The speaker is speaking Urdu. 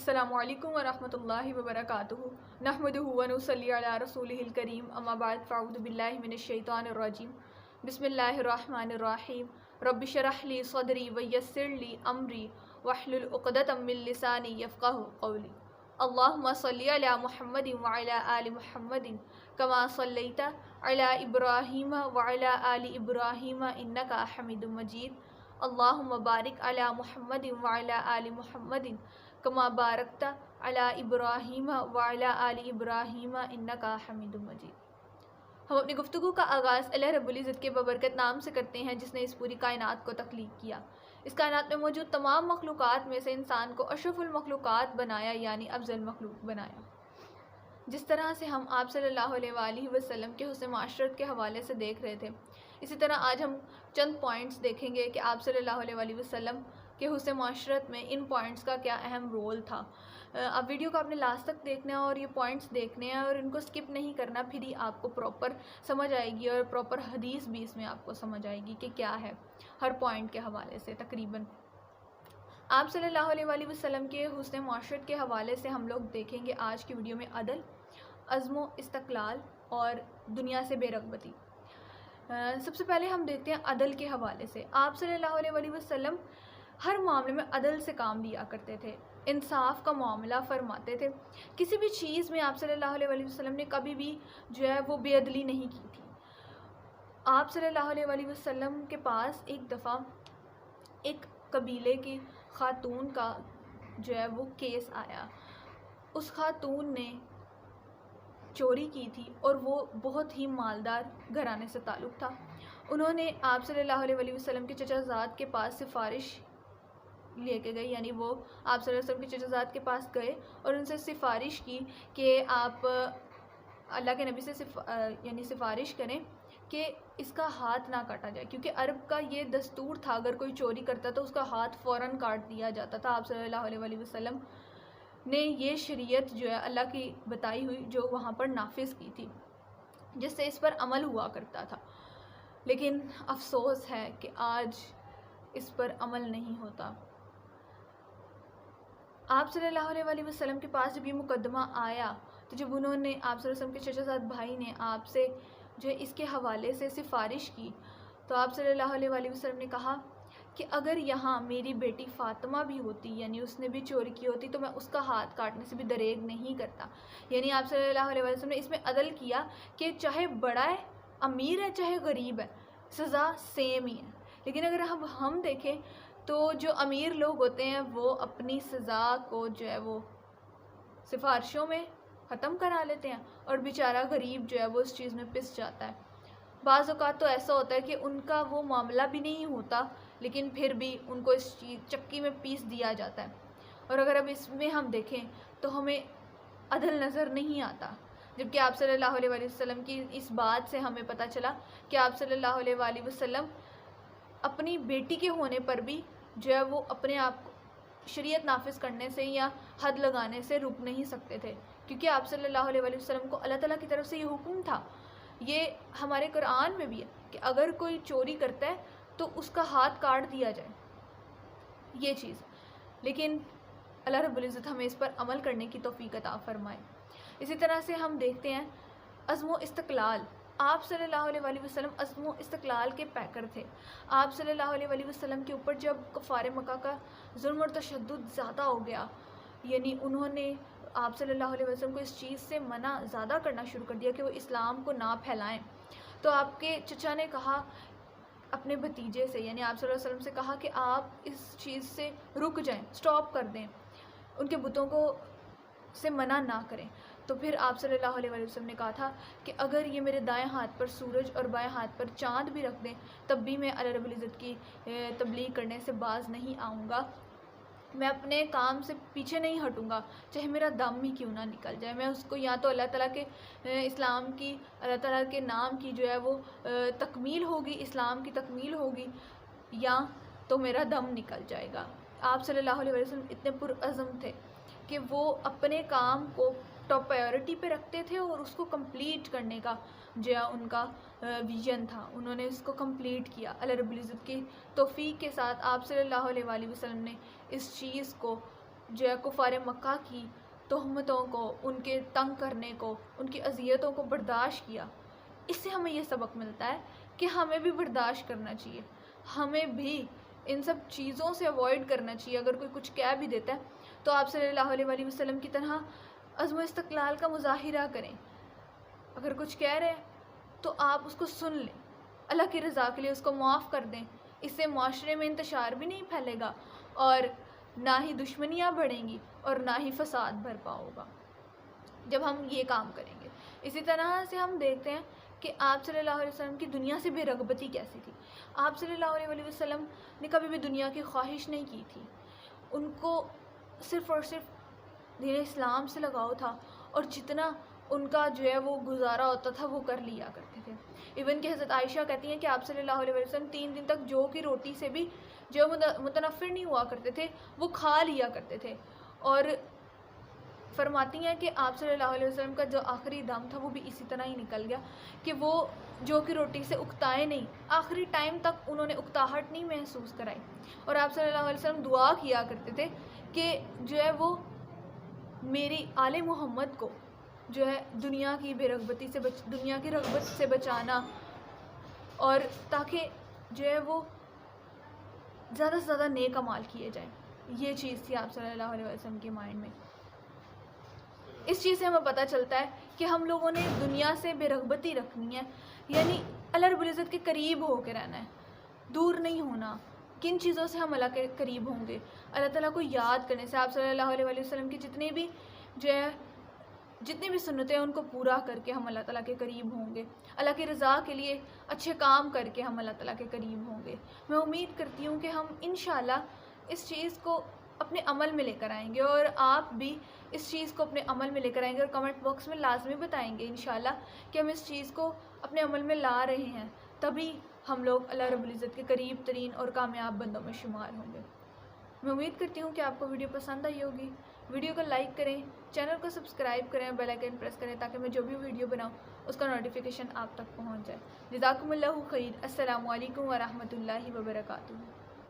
السلام علیکم ورحمۃ اللہ وبرکاتہ نحمدہ و نصلی علی رسولہ الکریم اما بعد فاعوذ باللہ من الشیطان الرجیم بسم اللہ الرحمن الرحیم رب اشرح لی صدری ویسر لی امری واحلل عقدۃ من لسانی یفقہوا قولی اللہم صلی علی محمد وعلی آل محمد کما صلیت علی ابراہیم وعلی آل ابراہیم انک حمید مجید اللہم بارک علی محمد وعلی آل محمد کما بارکت علی ابراہیم وعلی آل ابراہیم انکا حمید مجید۔ ہم اپنی گفتگو کا آغاز اللہ رب العزت کے ببرکت نام سے کرتے ہیں جس نے اس پوری کائنات کو تخلیق کیا۔ اس کائنات میں موجود تمام مخلوقات میں سے انسان کو اشرف المخلوقات بنایا، یعنی افضل مخلوق بنایا۔ جس طرح سے ہم آپ صلی اللہ علیہ وآلہ وسلم کے حسن معاشرت کے حوالے سے دیکھ رہے تھے، اسی طرح آج ہم چند پوائنٹس دیکھیں گے کہ آپ صلی اللہ علیہ وآلہ وسلم کہ حسن معاشرت میں ان پوائنٹس کا کیا اہم رول تھا۔ اب ویڈیو کو آپ نے لاسٹ تک دیکھنا ہے اور یہ پوائنٹس دیکھنے ہیں اور ان کو سکپ نہیں کرنا، پھر ہی آپ کو پراپر سمجھ آئے گی اور پراپر حدیث بھی اس میں آپ کو سمجھ آئے گی کہ کیا ہے ہر پوائنٹ کے حوالے سے۔ تقریباً آپ صلی اللہ علیہ وآلہ وسلم کے حسن معاشرت کے حوالے سے ہم لوگ دیکھیں گے آج کی ویڈیو میں عدل، عزم و استقلال اور دنیا سے بے رغبتی۔ سب سے پہلے ہم دیکھتے ہیں عدل کے حوالے سے۔ آپ صلی اللہ علیہ وآلہ وسلم ہر معاملے میں عدل سے کام لیا کرتے تھے، انصاف کا معاملہ فرماتے تھے۔ کسی بھی چیز میں آپ صلی اللہ علیہ وآلہ وسلم نے کبھی بھی جو ہے وہ بے عدلی نہیں کی تھی۔ آپ صلی اللہ علیہ وآلہ وسلم کے پاس ایک دفعہ ایک قبیلے کی خاتون کا جو ہے وہ کیس آیا۔ اس خاتون نے چوری کی تھی اور وہ بہت ہی مالدار گھرانے سے تعلق تھا۔ انہوں نے آپ صلی اللہ علیہ وآلہ وسلم کے چچا زاد کے پاس سفارش لے کے گئی، یعنی وہ آپ صلی اللہ علیہ وسلم کے چچا زاد کے پاس گئے اور ان سے سفارش کی کہ آپ اللہ کے نبی سے سفارش کریں کہ اس کا ہاتھ نہ کاٹا جائے، کیونکہ عرب کا یہ دستور تھا اگر کوئی چوری کرتا تو اس کا ہاتھ فوراً کاٹ دیا جاتا تھا۔ آپ صلی اللہ علیہ وآلہ وسلم نے یہ شریعت جو ہے اللہ کی بتائی ہوئی جو وہاں پر نافذ کی تھی، جس سے اس پر عمل ہوا کرتا تھا، لیکن افسوس ہے کہ آج اس پر عمل نہیں ہوتا۔ آپ صلی اللہ علیہ وآلہ وسلم کے پاس جب یہ مقدمہ آیا تو جب انہوں نے آپ صلی اللہ علیہ وسلم کے چچا زاد بھائی نے آپ سے جو ہے اس کے حوالے سے سفارش کی تو آپ صلی اللہ علیہ وآلہ وسلم نے کہا کہ اگر یہاں میری بیٹی فاطمہ بھی ہوتی، یعنی اس نے بھی چوری کی ہوتی، تو میں اس کا ہاتھ کاٹنے سے بھی دریغ نہیں کرتا۔ یعنی آپ صلی اللہ علیہ وسلم نے اس میں عدل کیا کہ چاہے بڑا ہے، امیر ہے، چاہے غریب ہے، سزا سیم ہی ہے۔ لیکن اگر ہم دیکھیں تو جو امیر لوگ ہوتے ہیں وہ اپنی سزا کو جو ہے وہ سفارشوں میں ختم کرا لیتے ہیں اور بیچارہ غریب جو ہے وہ اس چیز میں پس جاتا ہے۔ بعض اوقات تو ایسا ہوتا ہے کہ ان کا وہ معاملہ بھی نہیں ہوتا لیکن پھر بھی ان کو اس چیز چکی میں پیس دیا جاتا ہے۔ اور اگر اب اس میں ہم دیکھیں تو ہمیں عدل نظر نہیں آتا، جبکہ آپ صلی اللہ علیہ وآلہ وسلم کی اس بات سے ہمیں پتہ چلا کہ آپ صلی اللہ علیہ وآلہ وسلم اپنی بیٹی کے ہونے پر بھی جو ہے وہ اپنے آپ کو شریعت نافذ کرنے سے یا حد لگانے سے رک نہیں سکتے تھے، کیونکہ آپ صلی اللہ علیہ وآلہ وسلم کو اللہ تعالیٰ کی طرف سے یہ حکم تھا۔ یہ ہمارے قرآن میں بھی ہے کہ اگر کوئی چوری کرتا ہے تو اس کا ہاتھ کاٹ دیا جائے، یہ چیز۔ لیکن اللہ رب العزت ہمیں اس پر عمل کرنے کی توفیق عطا فرمائے۔ اسی طرح سے ہم دیکھتے ہیں عزم و استقلال۔ آپ صلی اللہ علیہ وآلہ وسلم عزم و استقلال کے پیکر تھے۔ آپ صلی اللہ علیہ وآلہ وسلم کے اوپر جب کفار مکہ کا ظلم اور تشدد زیادہ ہو گیا، یعنی انہوں نے آپ صلی اللہ علیہ وسلم کو اس چیز سے منع زیادہ کرنا شروع کر دیا کہ وہ اسلام کو نہ پھیلائیں، تو آپ کے چچا نے کہا اپنے بھتیجے سے، یعنی آپ صلی اللہ علیہ وسلم سے کہا کہ آپ اس چیز سے رک جائیں، سٹاپ کر دیں، ان کے بتوں کو سے منع نہ کریں۔ تو پھر آپ صلی اللہ علیہ وآلہ وسلم نے کہا تھا کہ اگر یہ میرے دائیں ہاتھ پر سورج اور بائیں ہاتھ پر چاند بھی رکھ دیں تب بھی میں اللہ رب العزت کی تبلیغ کرنے سے باز نہیں آؤں گا، میں اپنے کام سے پیچھے نہیں ہٹوں گا، چاہے میرا دم ہی کیوں نہ نکل جائے۔ میں اس کو یا تو اللہ تعالیٰ کے اسلام کی، اللہ تعالیٰ کے نام کی جو ہے وہ تکمیل ہوگی، اسلام کی تکمیل ہوگی، یا تو میرا دم نکل جائے گا۔ آپ صلی اللہ علیہ وسلم اتنے پرعزم تھے کہ وہ اپنے کام کو ٹاپ پرائیورٹی پہ رکھتے تھے اور اس کو کمپلیٹ کرنے کا جو ہے ان کا ویژن تھا، انہوں نے اس کو کمپلیٹ کیا۔ اللہ رب العزت کی توفیق کے ساتھ آپ صلی اللہ علیہ وآلہ وسلم نے اس چیز کو جو ہے کفار مکہ کی تہمتوں کو، ان کے تنگ کرنے کو، ان کی اذیتوں کو برداشت کیا، اس سے ہمیں یہ سبق ملتا ہے کہ ہمیں بھی برداشت کرنا چاہیے، ہمیں بھی ان سب چیزوں سے اوائڈ کرنا چاہیے۔ اگر کوئی کچھ کہہ بھی دیتا ہے تو آپ صلی اللہ علیہ وآلہ وسلم کی طرح عزم و استقلال کا مظاہرہ کریں۔ اگر کچھ کہہ رہے ہیں تو آپ اس کو سن لیں، اللہ کی رضا کے لیے اس کو معاف کر دیں۔ اس سے معاشرے میں انتشار بھی نہیں پھیلے گا اور نہ ہی دشمنیاں بڑھیں گی اور نہ ہی فساد برپا ہوگا جب ہم یہ کام کریں گے۔ اسی طرح سے ہم دیکھتے ہیں کہ آپ صلی اللہ علیہ وسلم کی دنیا سے بے رغبتی کیسی تھی۔ آپ صلی اللہ علیہ وآلہ وسلم نے کبھی بھی دنیا کی خواہش نہیں کی تھی، ان کو صرف اور صرف دین اسلام سے لگاؤ تھا، اور جتنا ان کا جو ہے وہ گزارا ہوتا تھا وہ کر لیا کرتے تھے۔ ایون کہ حضرت عائشہ کہتی ہیں کہ آپ صلی اللہ علیہ وسلم 3 دن تک جو کی روٹی سے بھی جو متنفر نہیں ہوا کرتے تھے، وہ کھا لیا کرتے تھے، اور فرماتی ہیں کہ آپ صلی اللہ علیہ وسلم کا جو آخری دم تھا وہ بھی اسی طرح ہی نکل گیا کہ وہ جو کی روٹی سے اکتائے نہیں، آخری ٹائم تک انہوں نے اکتاہٹ نہیں محسوس کرائی۔ اور آپ صلی اللہ علیہ وسلم دعا کیا کرتے تھے کہ جو ہے وہ میری آل محمد کو جو ہے دنیا کی بے رغبتی سے دنیا کی رغبت سے بچانا، اور تاکہ جو ہے وہ زیادہ سے زیادہ نیک اعمال کیے جائیں۔ یہ چیز تھی آپ صلی اللہ علیہ وسلم کے مائنڈ میں۔ اس چیز سے ہمیں پتہ چلتا ہے کہ ہم لوگوں نے دنیا سے بے رغبتی رکھنی ہے، یعنی اللہ رب العزت کے قریب ہو کے رہنا ہے، دور نہیں ہونا۔ کن چیزوں سے ہم اللہ کے قریب ہوں گے؟ اللہ تعالیٰ کو یاد کرنے سے۔ آپ صلی اللہ علیہ وسلم کی جتنی بھی سنتیں ہیں ان کو پورا کر کے ہم اللہ تعالیٰ کے قریب ہوں گے، اللہ کی رضا کے لیے اچھے کام کر کے ہم اللہ تعالیٰ کے قریب ہوں گے۔ میں امید کرتی ہوں کہ ہم انشاءاللہ اس چیز کو اپنے عمل میں لے کر آئیں گے، اور آپ بھی اس چیز کو اپنے عمل میں لے کر آئیں گے، اور کمنٹ باکس میں لازمی بتائیں گے انشاءاللہ کہ ہم اس چیز کو اپنے عمل میں لا رہے ہیں، تبھی ہم لوگ اللہ رب العزت کے قریب ترین اور کامیاب بندوں میں شمار ہوں گے۔ میں امید کرتی ہوں کہ آپ کو ویڈیو پسند آئی ہوگی۔ ویڈیو کو لائک کریں، چینل کو سبسکرائب کریں، بیل آئیکن پریس کریں تاکہ میں جو بھی ویڈیو بناؤں اس کا نوٹیفیکیشن آپ تک پہنچ جائے۔ جزاکم اللہ خیر۔ السلام علیکم ورحمۃ اللہ وبرکاتہ۔